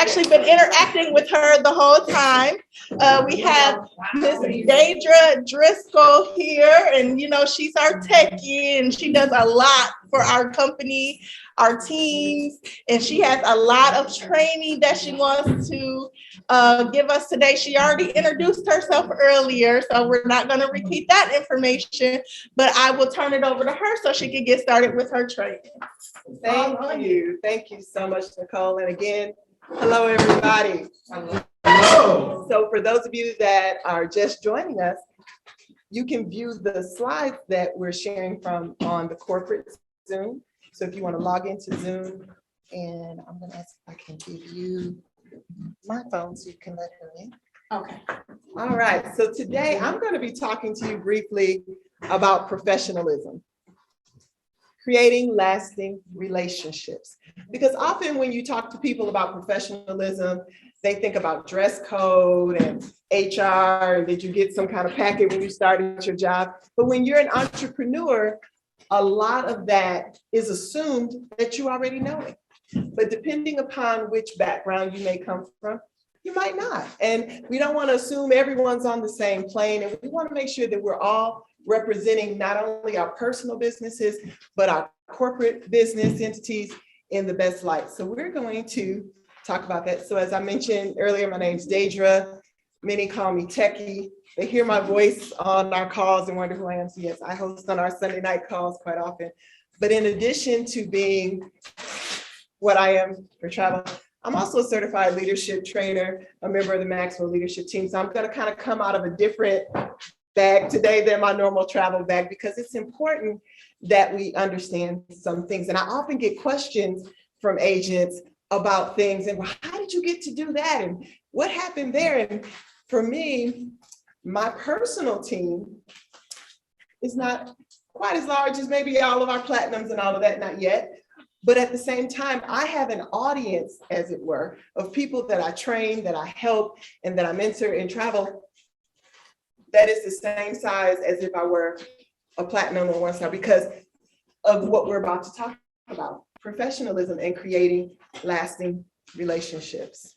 actually been interacting with her the whole time. We have Miss Deidre Driscoll here, and she's our techie, and she does a lot for our company, our teams, and she has a lot of training that she wants to give us today. She already introduced herself earlier, so we're not going to repeat that information, but I will turn it over to her so she can get started with her training. Thank you. Thank you so much, Nicole. And again, hello, everybody. Hello. So for those of you that are just joining us, you can view the slides that we're sharing from on the corporate Zoom. So if you want to log into Zoom, and I'm going to ask if I can give you my phone so you can let her in. Okay. All right. So today I'm going to be talking to you briefly about professionalism, creating lasting relationships. Because often when you talk to people about professionalism, they think about dress code and HR, and did you get some kind of packet when you started your job? But when you're an entrepreneur, a lot of that is assumed that you already know it. But depending upon which background you may come from, you might not. And we don't want to assume everyone's on the same plane. And we want to make sure that we're all representing not only our personal businesses, but our corporate business entities in the best light. So we're going to talk about that. So as I mentioned earlier, my name's Deidre. Many call me Techie. They hear my voice on our calls and wonder who I am. So yes, I host on our Sunday night calls quite often. But in addition to being what I am for travel, I'm also a certified leadership trainer, a member of the Maxwell Leadership Team. So I'm going to kind of come out of a different bag today than my normal travel bag, because it's important that we understand some things. And I often get questions from agents about things and, well, how did you get to do that? And what happened there? And for me, my personal team is not quite as large as maybe all of our platinums and all of that, not yet. But at the same time, I have an audience, as it were, of people that I train, that I help, and that I mentor in travel that is the same size as if I were a platinum or one star, because of what we're about to talk about, professionalism and creating lasting relationships.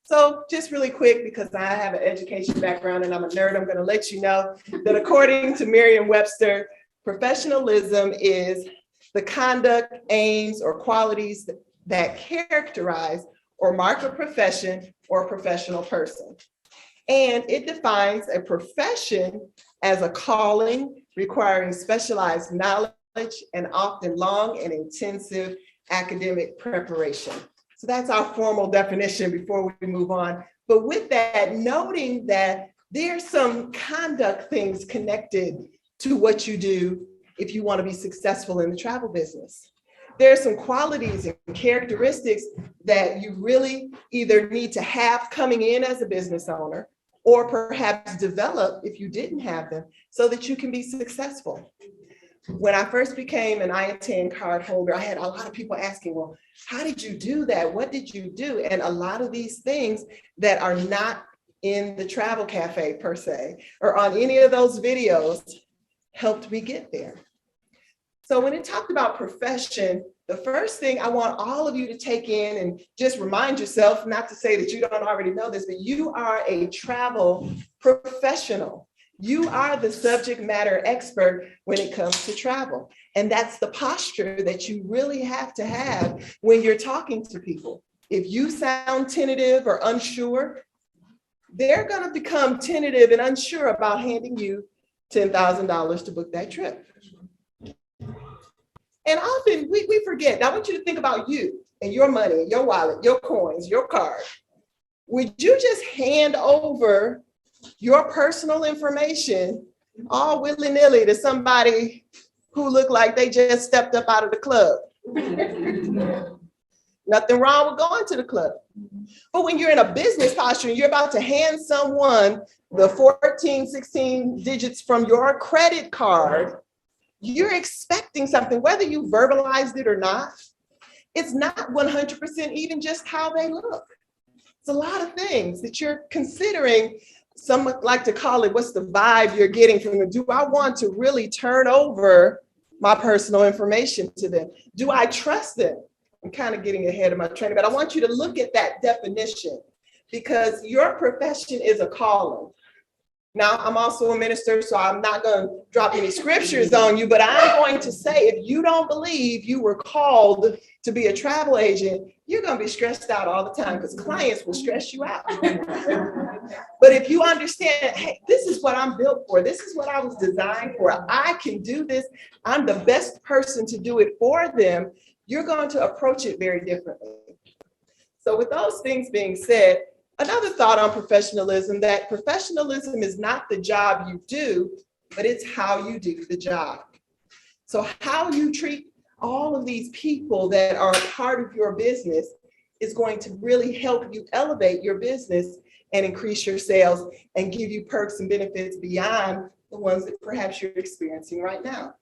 So just really quick, because I have an education background and I'm a nerd, I'm going to let you know that according to Merriam-Webster, professionalism is the conduct, aims, or qualities that characterize or mark a profession or professional person. And it defines a profession as a calling requiring specialized knowledge and often long and intensive academic preparation. So that's our formal definition before we move on. But with that, noting that there's some conduct things connected to what you do if you want to be successful in the travel business. There are some qualities and characteristics that you really either need to have coming in as a business owner, or perhaps develop if you didn't have them, so that you can be successful. When I first became an IATN card holder, I had a lot of people asking, well, how did you do that? What did you do? And a lot of these things that are not in the travel cafe per se, or on any of those videos, helped me get there. So when it talked about profession, the first thing I want all of you to take in and just remind yourself, not to say that you don't already know this, but you are a travel professional. You are the subject matter expert when it comes to travel. And that's the posture that you really have to have when you're talking to people. If you sound tentative or unsure, they're going to become tentative and unsure about handing you $10,000 to book that trip. And often we forget. I want you to think about you and your money, your wallet, your coins, your card. Would you just hand over your personal information all willy-nilly to somebody who looked like they just stepped up out of the club? Nothing wrong with going to the club. But when you're in a business posture and you're about to hand someone the 14, 16 digits from your credit card, you're expecting something, whether you verbalized it or not. It's not 100% even just how they look. It's a lot of things that you're considering. Some like to call it, what's the vibe you're getting from them? Do I want to really turn over my personal information to them? Do I trust them? I'm kind of getting ahead of my training, but I want you to look at that definition because your profession is a calling. Now, I'm also a minister, so I'm not going to drop any scriptures on you, but I'm going to say if you don't believe you were called to be a travel agent, you're going to be stressed out all the time because clients will stress you out. But if you understand, hey, this is what I'm built for, this is what I was designed for, I can do this, I'm the best person to do it for them, you're going to approach it very differently. So with those things being said, another thought on professionalism, that professionalism is not the job you do, but it's how you do the job. So how you treat all of these people that are a part of your business is going to really help you elevate your business and increase your sales and give you perks and benefits beyond the ones that perhaps you're experiencing right now.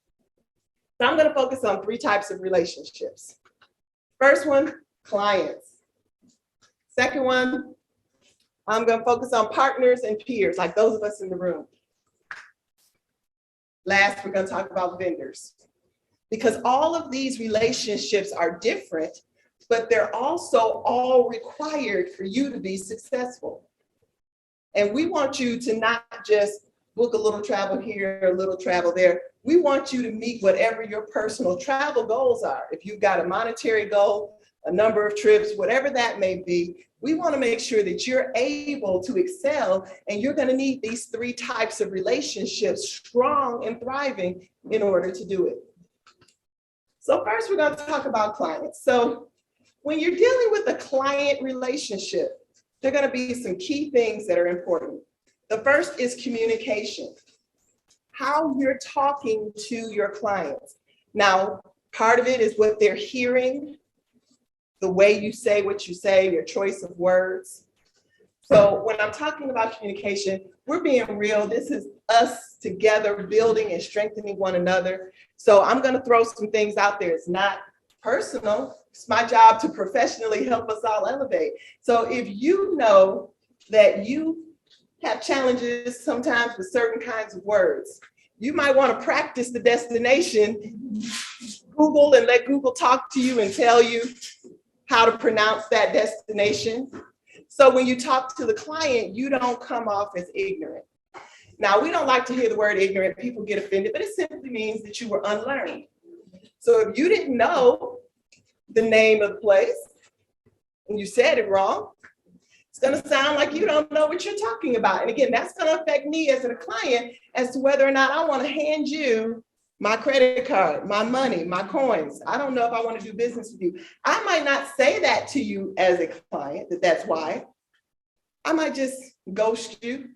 So I'm going to focus on 3 types of relationships. First one, clients. Second one, I'm going to focus on partners and peers, like those of us in the room. Last, we're going to talk about vendors. Because all of these relationships are different, but they're also all required for you to be successful. And we want you to not just book a little travel here, a little travel there. We want you to meet whatever your personal travel goals are. If you've got a monetary goal, a number of trips, whatever that may be, we want to make sure that you're able to excel, and you're going to need these 3 types of relationships, strong and thriving, in order to do it. So first, we're going to talk about clients. So when you're dealing with a client relationship, there are going to be some key things that are important. The first is communication, how you're talking to your clients. Now, part of it is what they're hearing, the way you say what you say, your choice of words. So when I'm talking about communication, we're being real. This is us together building and strengthening one another. So I'm going to throw some things out there. It's not personal. It's my job to professionally help us all elevate. So if you know that you have challenges sometimes with certain kinds of words, you might want to practice the destination, Google, and let Google talk to you and tell you how to pronounce that destination. So when you talk to the client, you don't come off as ignorant. Now, we don't like to hear the word ignorant. People get offended, but it simply means that you were unlearned. So if you didn't know the name of the place and you said it wrong, it's going to sound like you don't know what you're talking about. And again, that's going to affect me as a client as to whether or not I want to hand you my credit card, my money, my coins. I don't know if I want to do business with you. I might not say that to you as a client, that's why. I might just ghost you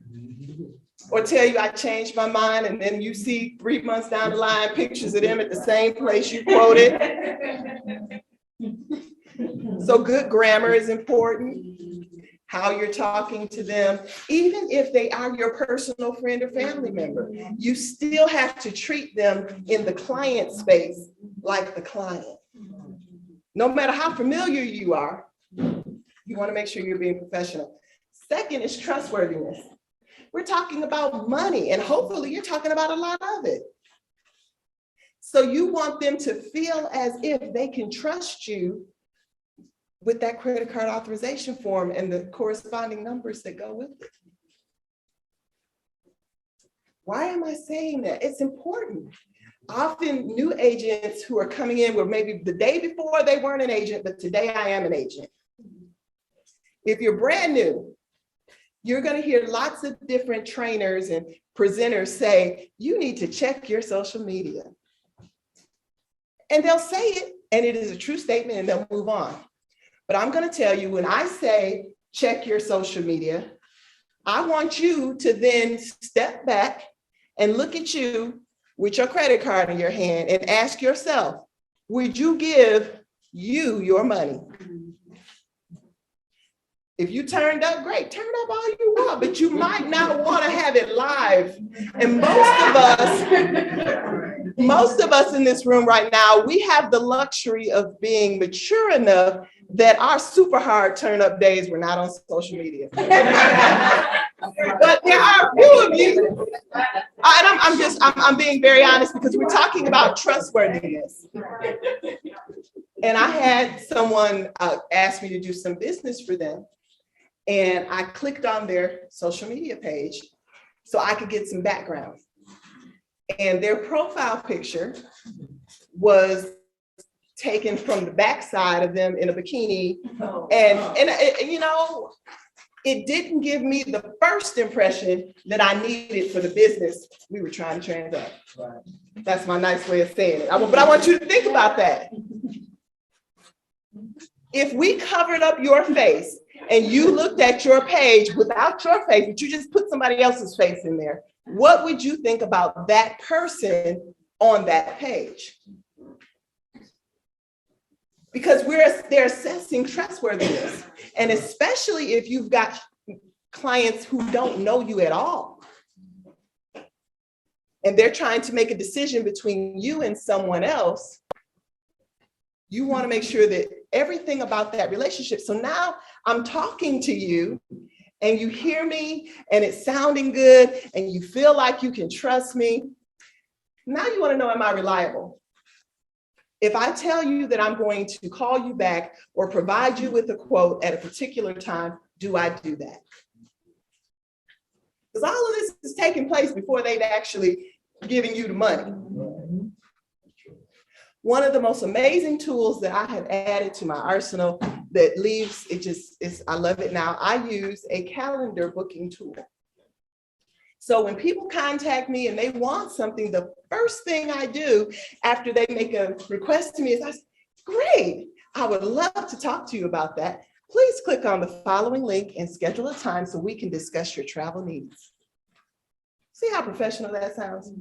or tell you I changed my mind, and then you see 3 months down the line pictures of them at the same place you quoted. So good grammar is important. How you're talking to them, even if they are your personal friend or family member, you still have to treat them in the client space like the client. No matter how familiar you are, you want to make sure you're being professional. Second is trustworthiness. We're talking about money, and hopefully you're talking about a lot of it. So you want them to feel as if they can trust you with that credit card authorization form and the corresponding numbers that go with it. Why am I saying that? It's important. Often new agents who are coming in where maybe the day before they weren't an agent, but today I am an agent. If you're brand new, you're going to hear lots of different trainers and presenters say, you need to check your social media. And they'll say it, and it is a true statement, and they'll move on. But I'm going to tell you, when I say check your social media, I want you to then step back and look at you with your credit card in your hand and ask yourself, would you give you your money? If you turned up, great, turn up all you want, but you might not want to have it live. And most of us in this room right now, we have the luxury of being mature enough that our super hard turn up days were not on social media. But there are a few of you, I'm being very honest because we're talking about trustworthiness. And I had someone ask me to do some business for them. And I clicked on their social media page so I could get some background. And their profile picture was taken from the backside of them in a bikini. And you know, it didn't give me the first impression that I needed for the business we were trying to transact. That's my nice way of saying it. But I want you to think about that. If we covered up your face and you looked at your page without your face, but you just put somebody else's face in there, what would you think about that person on that page? Because they're assessing trustworthiness. And especially if you've got clients who don't know you at all. And they're trying to make a decision between you and someone else. You want to make sure that everything about that relationship. So now I'm talking to you and you hear me and it's sounding good and you feel like you can trust me. Now you want to know, am I reliable? If I tell you that I'm going to call you back or provide you with a quote at a particular time, do I do that? Because all of this is taking place before they've actually given you the money. One of the most amazing tools that I have added to my arsenal that leaves, I love it now. I use a calendar booking tool. So when people contact me and they want something, the first thing I do after they make a request to me is I say, great, I would love to talk to you about that. Please click on the following link and schedule a time so we can discuss your travel needs. See how professional that sounds?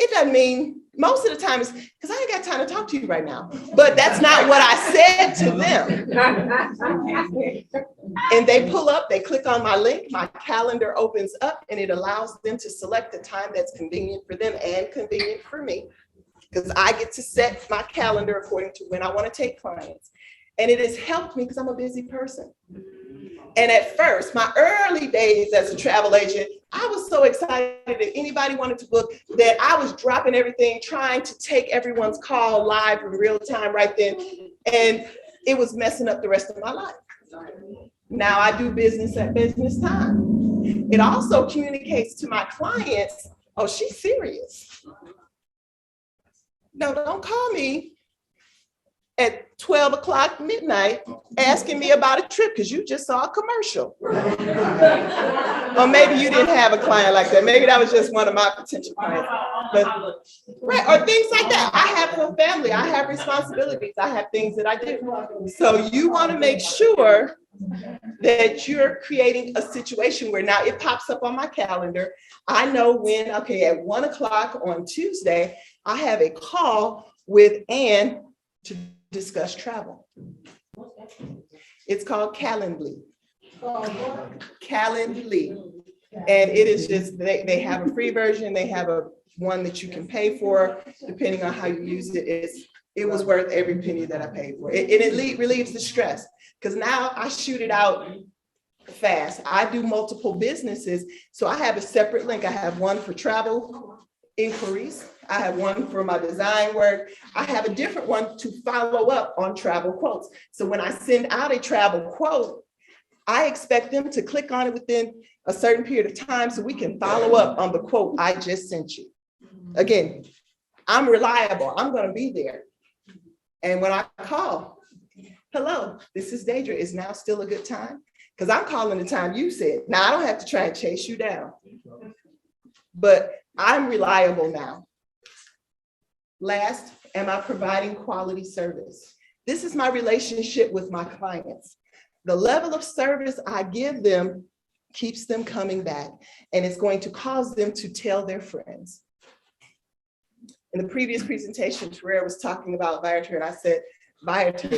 It doesn't mean, most of the time it's because I ain't got time to talk to you right now, but that's not what I said to them. And they pull up, they click on my link, my calendar opens up and it allows them to select a time that's convenient for them and convenient for me, because I get to set my calendar according to when I want to take clients. And it has helped me because I'm a busy person. And at first, my early days as a travel agent, I was so excited that anybody wanted to book that I was dropping everything, trying to take everyone's call live in real time right then. And it was messing up the rest of my life. Now I do business at business time. It also communicates to my clients, oh, she's serious. No, don't call me at 12 o'clock midnight asking me about a trip because you just saw a commercial. Or maybe you didn't have a client like that. Maybe that was just one of my potential clients. But, right, or things like that. I have a family, I have responsibilities, I have things that I do. So you want to make sure that you're creating a situation where now it pops up on my calendar. I know when, okay, at 1 o'clock on Tuesday, I have a call with Ann to discuss travel. It's called Calendly. Calendly. And it is just, they have a free version. They have a one that you can pay for, depending on how you use it. It was worth every penny that I paid for it. It relieves the stress because now I shoot it out fast. I do multiple businesses. So I have a separate link. I have one for travel inquiries. I have one for my design work. I have a different one to follow up on travel quotes. So when I send out a travel quote, I expect them to click on it within a certain period of time so we can follow up on the quote I just sent you. Again, I'm reliable. I'm going to be there. And when I call, hello, this is Deidre. Is now still a good time? Because I'm calling the time you said. Now I don't have to try and chase you down. But I'm reliable now. Last, am I providing quality service? This is my relationship with my clients. The level of service I give them keeps them coming back, and it's going to cause them to tell their friends. In the previous presentation, Terrell was talking about Viator, and I said, Viator,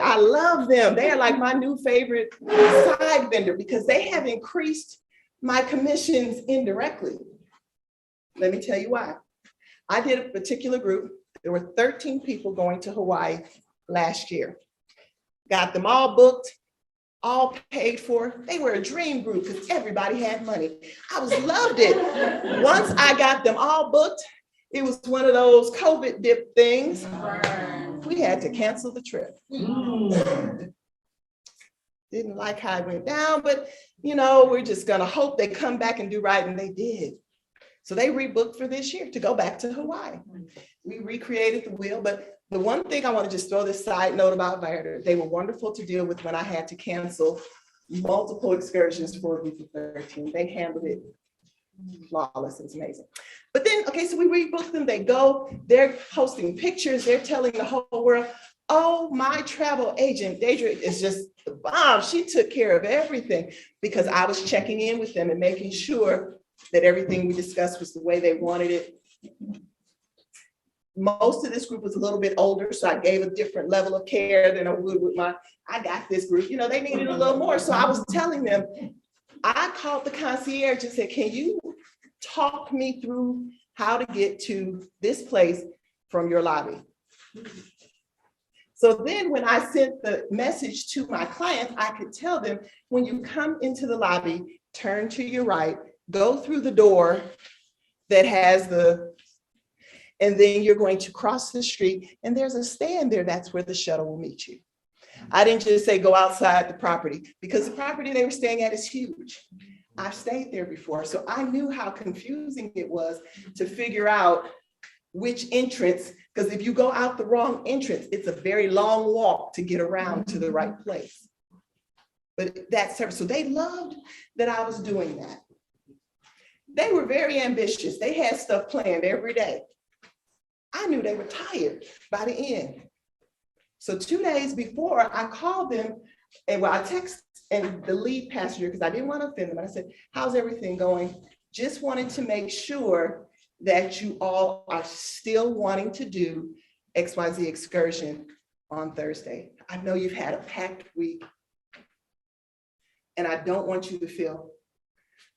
I love them. They are like my new favorite side vendor because they have increased my commissions indirectly. Let me tell you why. I did a particular group. There were 13 people going to Hawaii last year. Got them all booked, all paid for. They were a dream group because everybody had money. I loved it. Once I got them all booked, it was one of those COVID dip things we had to cancel the trip. Didn't like how it went down, but we're just gonna hope they come back and do right, and they did. So they rebooked for this year to go back to Hawaii. We recreated the wheel, but the one thing I want to just throw this side note about Viator, they were wonderful to deal with when I had to cancel multiple excursions for a group of 13. They handled it flawless. It was amazing. But then, okay, so we rebooked them. They go, they're posting pictures. They're telling the whole world, oh, my travel agent, Deidre, is just the bomb. She took care of everything, because I was checking in with them and making sure that everything we discussed was the way they wanted it. Most of this group was a little bit older, so I gave a different level of care than I would with I got this group. They needed a little more. So I was telling them, I called the concierge and said, can you talk me through how to get to this place from your lobby? So then when I sent the message to my clients, I could tell them, when you come into the lobby, turn to your right, go through the door that has and then you're going to cross the street, and there's a stand there. That's where the shuttle will meet you. I didn't just say go outside the property, because the property they were staying at is huge. I've stayed there before, so I knew how confusing it was to figure out which entrance, because if you go out the wrong entrance, it's a very long walk to get around to the right place. But that's so they loved that I was doing that. They were very ambitious. They had stuff planned every day. I knew they were tired by the end. So 2 days before, I called them, and I texted and the lead passenger, because I didn't want to offend them. I said, how's everything going? Just wanted to make sure that you all are still wanting to do XYZ excursion on Thursday. I know you've had a packed week, and I don't want you to feel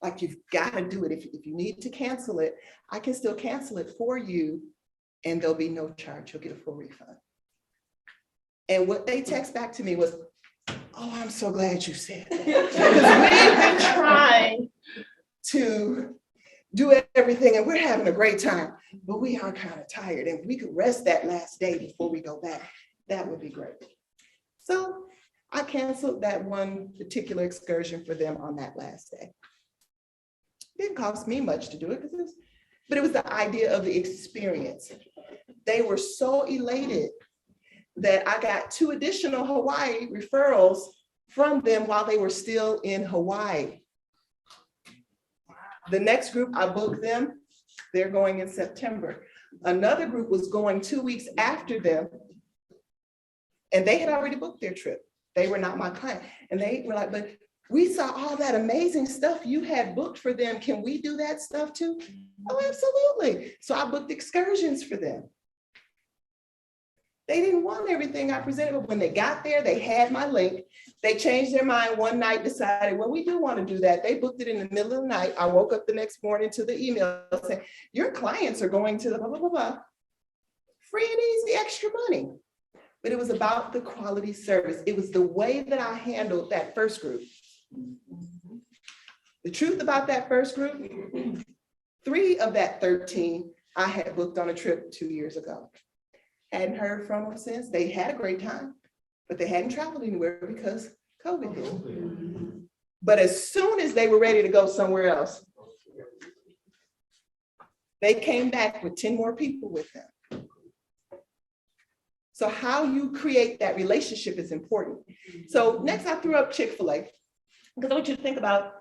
like you've got to do it. If you need to cancel it, I can still cancel it for you, and there'll be no charge. You'll get a full refund. And what they text back to me was, oh, I'm so glad you said that. Because we've been trying to do everything, and we're having a great time, but we are kind of tired, and if we could rest that last day before we go back, that would be great. So I canceled that one particular excursion for them on that last day. It didn't cost me much to do it, but it was the idea of the experience. They were so elated that I got 2 additional Hawaii referrals from them while they were still in Hawaii. The next group, I booked them. They're going in September. Another group was going 2 weeks after them, and they had already booked their trip. They were not my client. And they were like, but we saw all that amazing stuff you had booked for them. Can we do that stuff too? Oh, absolutely. So I booked excursions for them. They didn't want everything I presented, but when they got there, they had my link. They changed their mind one night, decided, well, we do want to do that. They booked it in the middle of the night. I woke up the next morning to the email saying, your clients are going to the blah, blah, blah, blah. Free and easy, extra money. But it was about the quality service. It was the way that I handled that first group. The truth about that first group, 3 of that 13, I had booked on a trip 2 years ago. Hadn't heard from them since. They had a great time, but they hadn't traveled anywhere because COVID hit. But as soon as they were ready to go somewhere else, they came back with 10 more people with them. So how you create that relationship is important. So next I threw up Chick-fil-A, because I want you to think about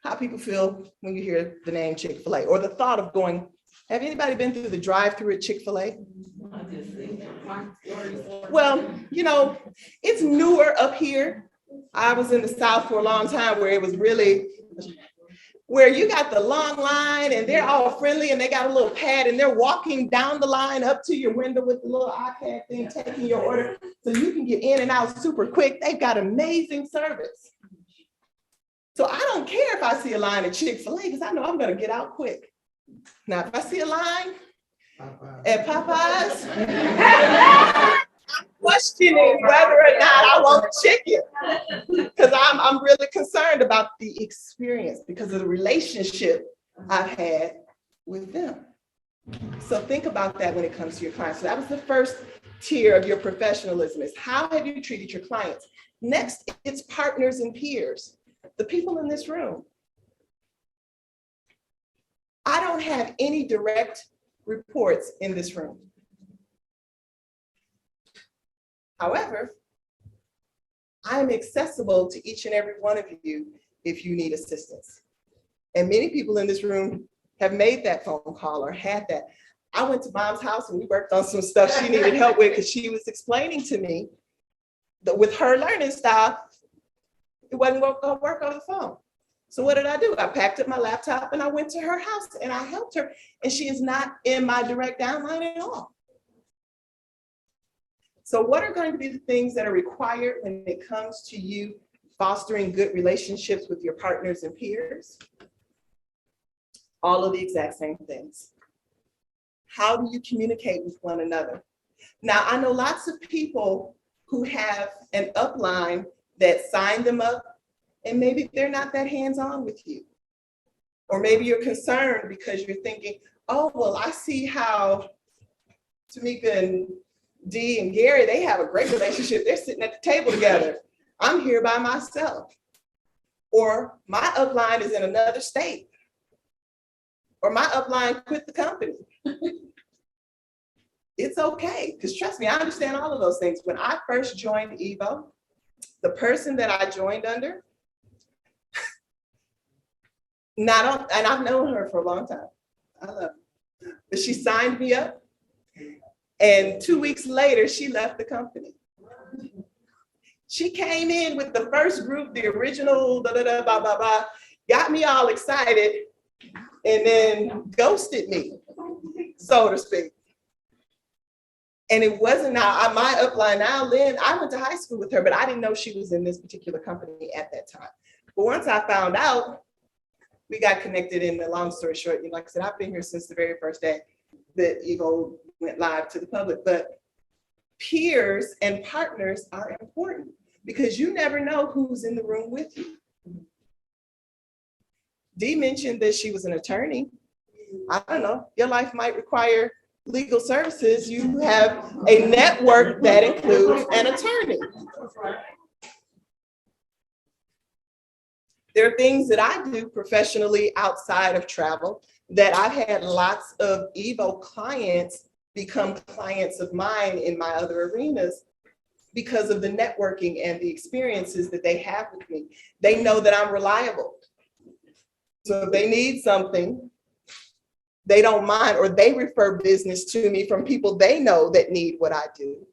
how people feel when you hear the name Chick-fil-A, or the thought of going. Have anybody been through the drive-through at Chick-fil-A? Well, it's newer up here. I was in the South for a long time where it was really, where you got the long line and they're all friendly and they got a little pad and they're walking down the line up to your window with the little iPad thing, taking your order so you can get in and out super quick. They've got amazing service. So I don't care if I see a line at Chick-fil-A, because I know I'm going to get out quick. Now, if I see a line at Popeyes, I'm questioning whether or not I want chicken, because I'm really concerned about the experience because of the relationship I've had with them. So think about that when it comes to your clients. So that was the first tier of your professionalism is how have you treated your clients? Next, it's partners and peers, the people in this room. I don't have any direct reports in this room. However, I am accessible to each and every one of you if you need assistance. And many people in this room have made that phone call or had that. I went to Mom's house and we worked on some stuff she needed help with because she was explaining to me that with her learning style, it wasn't going to work on the phone. So what did I do? I packed up my laptop and I went to her house and I helped her. And she is not in my direct downline at all. So what are going to be the things that are required when it comes to you fostering good relationships with your partners and peers? All of the exact same things. How do you communicate with one another? Now, I know lots of people who have an upline that signed them up, and maybe they're not that hands-on with you. Or maybe you're concerned because you're thinking, oh, well, I see how Tamika and Dee and Gary, they have a great relationship. They're sitting at the table together. I'm here by myself. Or my upline is in another state. Or my upline quit the company. It's okay, because trust me, I understand all of those things. When I first joined Evo, the person that I joined under, and I've known her for a long time. I love her. But she signed me up, and 2 weeks later, she left the company. She came in with the first group, the original, got me all excited, and then ghosted me, so to speak. And it wasn't now, my upline now, Lynn, I went to high school with her, but I didn't know she was in this particular company at that time. But once I found out, we got connected, and the long story short, like I said, I've been here since the very first day that Evo went live to the public. But peers and partners are important because you never know who's in the room with you. Dee mentioned that she was an attorney. I don't know, your life might require legal services. You have a network that includes an attorney. There are things that I do professionally outside of travel that I've had lots of Evo clients become clients of mine in my other arenas because of the networking and the experiences that they have with me. They know that I'm reliable. So if they need something, they don't mind, or they refer business to me from people they know that need what I do.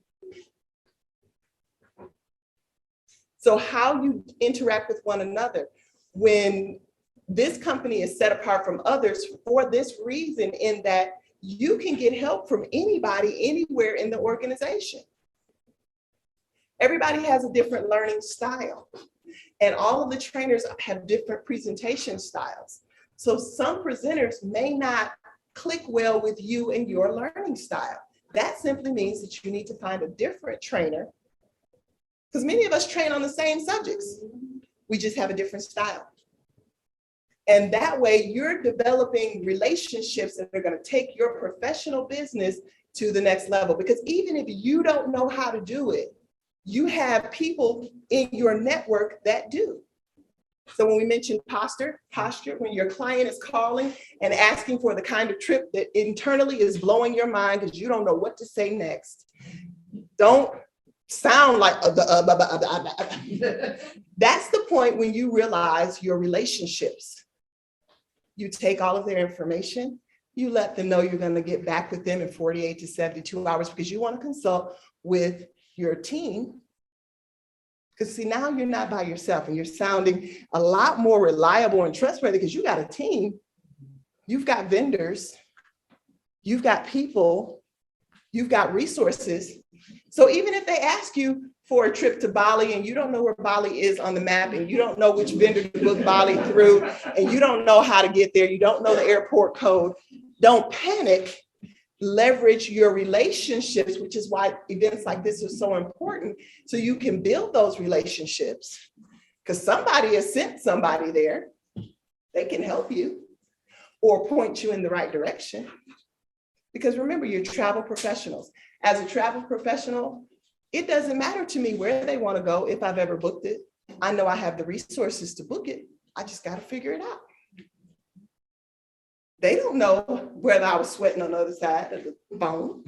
So how you interact with one another. When this company is set apart from others for this reason, in that you can get help from anybody, anywhere in the organization. Everybody has a different learning style, and all of the trainers have different presentation styles. So some presenters may not click well with you and your learning style. That simply means that you need to find a different trainer, because many of us train on the same subjects. We just have a different style. And that way you're developing relationships that are going to take your professional business to the next level. Because even if you don't know how to do it, you have people in your network that do. So when we mention posture, when your client is calling and asking for the kind of trip that internally is blowing your mind because you don't know what to say next, don't sound like that's the point when you realize your relationships. You take all of their information, you let them know you're going to get back with them in 48 to 72 hours because you want to consult with your team. Because see, now you're not by yourself and you're sounding a lot more reliable and trustworthy because you got a team, you've got vendors, you've got people, you've got resources. So even if they ask you for a trip to Bali and you don't know where Bali is on the map and you don't know which vendor to book Bali through and you don't know how to get there, you don't know the airport code, don't panic. Leverage your relationships, which is why events like this are so important, so you can build those relationships. Because somebody has sent somebody there, they can help you or point you in the right direction. Because remember, you're travel professionals. As a travel professional, it doesn't matter to me where they want to go if I've ever booked it. I know I have the resources to book it. I just got to figure it out. They don't know whether I was sweating on the other side of the phone,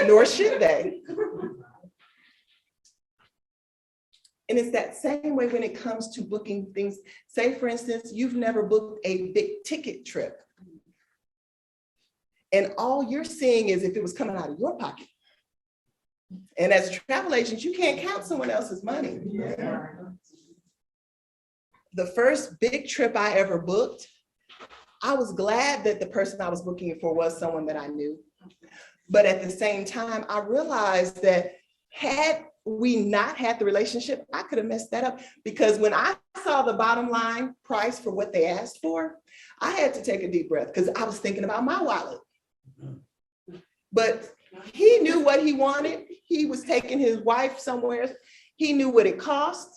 nor should they. And it's that same way when it comes to booking things. Say, for instance, you've never booked a big ticket trip. And all you're seeing is if it was coming out of your pocket. And as a travel agent, you can't count someone else's money. Yeah. The first big trip I ever booked, I was glad that the person I was booking it for was someone that I knew. But at the same time, I realized that had we not had the relationship, I could have messed that up. Because when I saw the bottom line price for what they asked for, I had to take a deep breath because I was thinking about my wallet. But he knew what he wanted. He was taking his wife somewhere. He knew what it cost,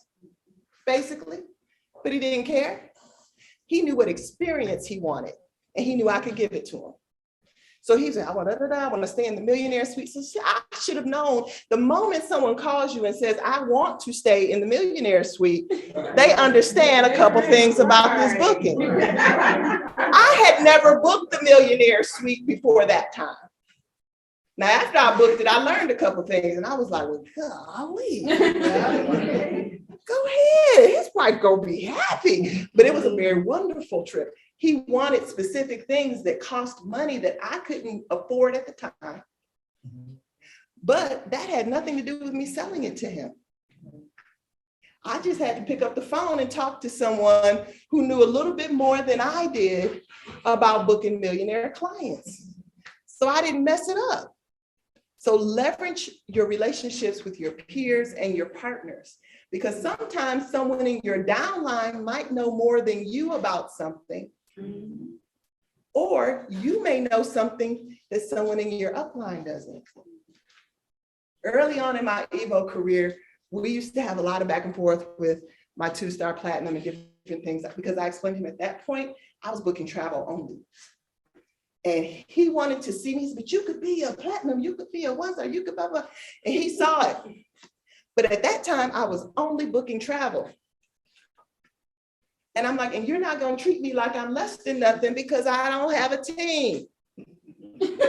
basically, but he didn't care. He knew what experience he wanted, and he knew I could give it to him. So he said, I want to stay in the millionaire suite. So I should have known the moment someone calls you and says, I want to stay in the millionaire suite, they understand a couple things about this booking. I had never booked the millionaire suite before that time. Now, after I booked it, I learned a couple things and I was like, well, golly, go ahead. His wife gonna be happy. But it was a very wonderful trip. He wanted specific things that cost money that I couldn't afford at the time. But that had nothing to do with me selling it to him. I just had to pick up the phone and talk to someone who knew a little bit more than I did about booking millionaire clients. So I didn't mess it up. So leverage your relationships with your peers and your partners, because sometimes someone in your downline might know more than you about something, or you may know something that someone in your upline doesn't. Early on in my Evo career, we used to have a lot of back and forth with my 2-star platinum and different things, because I explained to him at that point, I was booking travel only. And he wanted to see me, he said, but you could be a platinum, you could be a 1-star, you could blah, blah. And he saw it. But at that time, I was only booking travel. And I'm like, and you're not gonna treat me like I'm less than nothing because I don't have a team.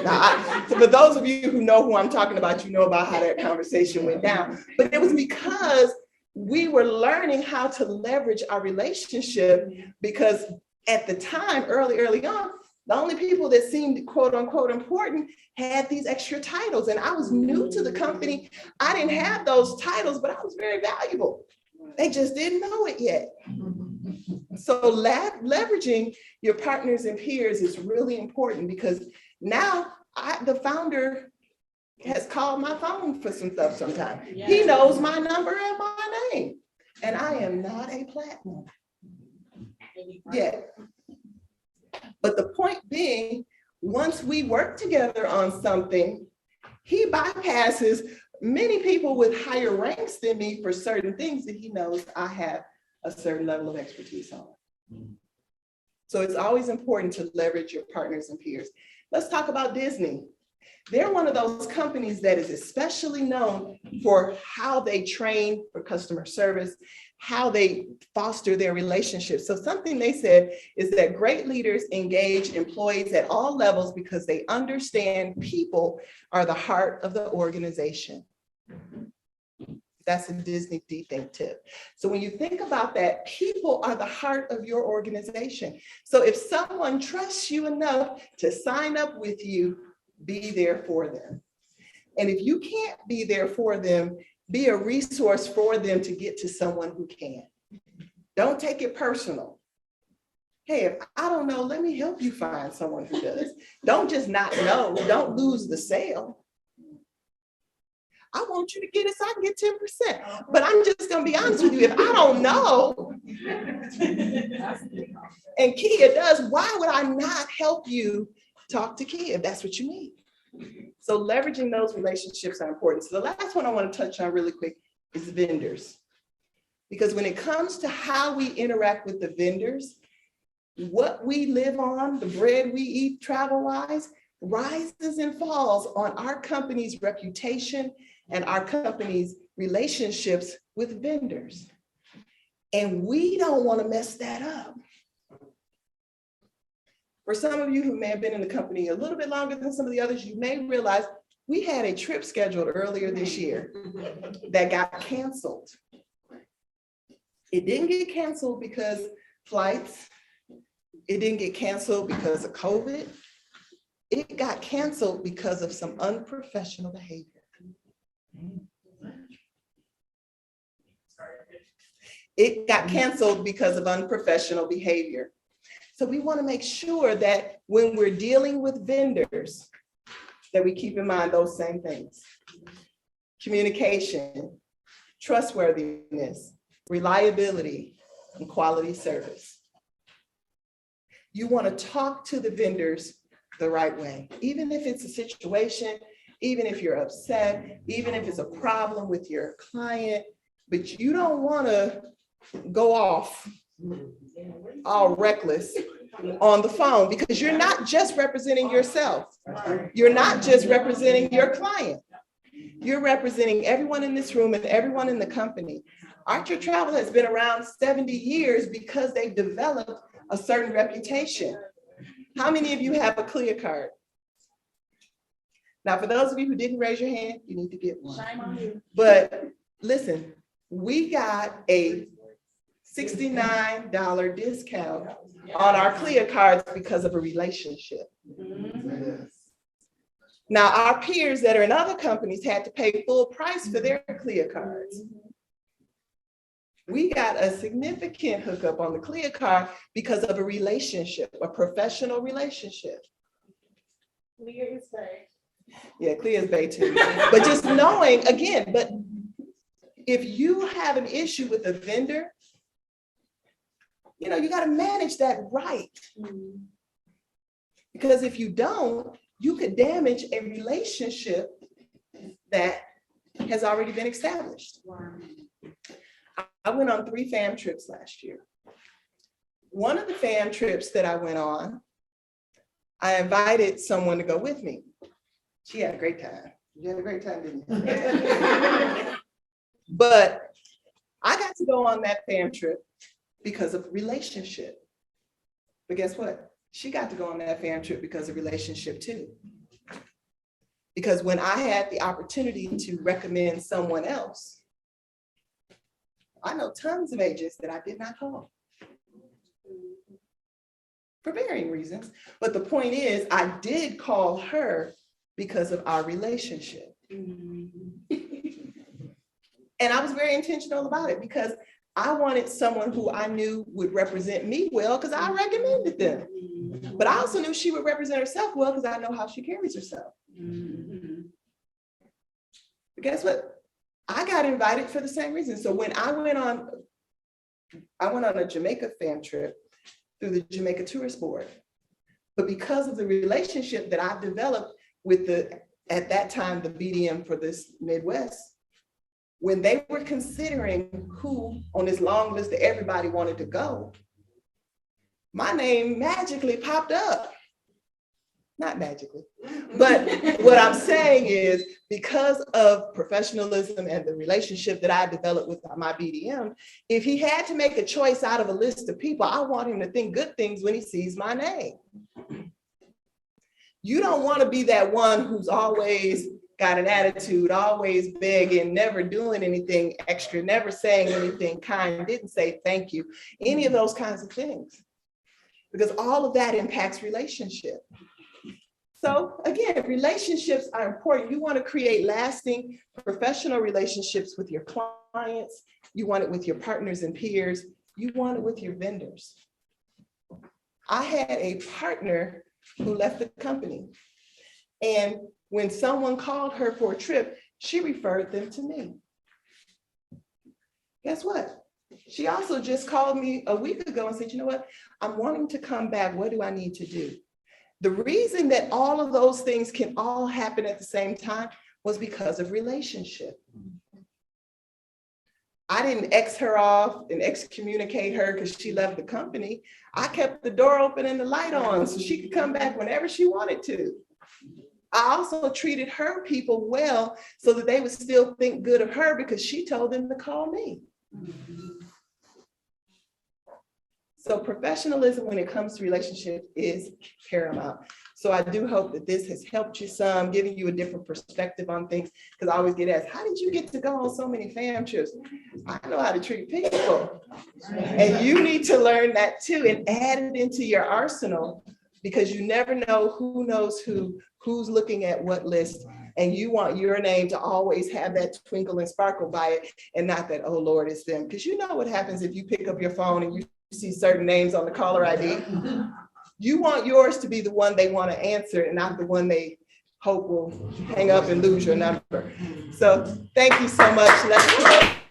Now, for those of you who know who I'm talking about, you know about how that conversation went down. But it was because we were learning how to leverage our relationship, because at the time, early on, the only people that seemed quote unquote important had these extra titles. And I was new to the company. I didn't have those titles, but I was very valuable. They just didn't know it yet. So leveraging your partners and peers is really important, because now the founder has called my phone for some stuff sometimes. Yeah. He knows my number and my name, and I am not a platinum yet. But the point being, once we work together on something, he bypasses many people with higher ranks than me for certain things that he knows I have a certain level of expertise on. So it's always important to leverage your partners and peers. Let's talk about Disney. They're one of those companies that is especially known for how they train for customer service, how they foster their relationships. So something they said is that great leaders engage employees at all levels because they understand people are the heart of the organization. That's a Disney D-Think tip. So when you think about that, people are the heart of your organization. So if someone trusts you enough to sign up with you, be there for them. And if you can't be there for them, be a resource for them to get to someone who can. Don't take it personal. Hey, if I don't know, let me help you find someone who does. Don't just not know. Don't lose the sale. I want you to get it so I can get 10%. But I'm just going to be honest with you. If I don't know, and Kia does, why would I not help you talk to Kia if that's what you need? So leveraging those relationships are important. So the last one I want to touch on really quick is vendors. Because when it comes to how we interact with the vendors, what we live on, the bread we eat travel-wise, rises and falls on our company's reputation and our company's relationships with vendors. And we don't want to mess that up. For some of you who may have been in the company a little bit longer than some of the others, you may realize we had a trip scheduled earlier this year that got canceled. It didn't get canceled because flights, it didn't get canceled because of COVID. It got canceled because of some unprofessional behavior. It got canceled because of unprofessional behavior. So we want to make sure that when we're dealing with vendors, that we keep in mind those same things. Communication, trustworthiness, reliability, and quality service. You want to talk to the vendors the right way, even if it's a situation, even if you're upset, even if it's a problem with your client, but you don't want to go off all reckless on the phone, because you're not just representing yourself. You're not just representing your client. You're representing everyone in this room and everyone in the company. Archer Travel has been around 70 years because they've developed a certain reputation. How many of you have a Clear card? Now, for those of you who didn't raise your hand, you need to get one. Shame on you. But listen, we got a $69 discount on our Clear cards because of a relationship. Now, our peers that are in other companies had to pay full price for their Clear cards. We got a significant hookup on the Clear card because of a relationship, a professional relationship. Clear is Bay. Yeah, Clear is Bay too. But just knowing, again, but if you have an issue with a vendor, you know, you got to manage that right. Because if you don't, you could damage a relationship that has already been established. I went on 3 fam trips last year. One of the fam trips that I went on, I invited someone to go with me. She had a great time. You had a great time, didn't you? But I got to go on that fam trip because of relationship. But guess what? She got to go on that fam trip because of relationship too. Because when I had the opportunity to recommend someone else, I know tons of agents that I did not call for varying reasons. But the point is, I did call her because of our relationship. And I was very intentional about it because I wanted someone who I knew would represent me well because I recommended them. But I also knew she would represent herself well because I know how she carries herself. But guess what? I got invited for the same reason. So when I went on a Jamaica fam trip through the Jamaica Tourist Board. But because of the relationship that I developed with at that time, the BDM for this Midwest, when they were considering who on this long list that everybody wanted to go, my name magically popped up. Not magically, but what I'm saying is because of professionalism and the relationship that I developed with my BDM, if he had to make a choice out of a list of people, I want him to think good things when he sees my name. You don't want to be that one who's always got an attitude, always begging, never doing anything extra, never saying anything kind, didn't say thank you, any of those kinds of things. Because all of that impacts relationship. So again, relationships are important. You want to create lasting professional relationships with your clients. You want it with your partners and peers. You want it with your vendors. I had a partner who left the company. And when someone called her for a trip, she referred them to me. Guess what? She also just called me a week ago and said, you know what? I'm wanting to come back. What do I need to do? The reason that all of those things can all happen at the same time was because of relationship. I didn't X her off and excommunicate her because she left the company. I kept the door open and the light on so she could come back whenever she wanted to. I also treated her people well so that they would still think good of her because she told them to call me. So professionalism when it comes to relationships is paramount. So I do hope that this has helped you some, giving you a different perspective on things. Because I always get asked, how did you get to go on so many fam trips? I know how to treat people. And you need to learn that too and add it into your arsenal, because you never know who knows who's looking at what list. And you want your name to always have that twinkle and sparkle by it, and not that, oh Lord, it's them. Because you know what happens if you pick up your phone and you see certain names on the caller ID. You want yours to be the one they want to answer and not the one they hope will hang up and lose your number. So thank you so much.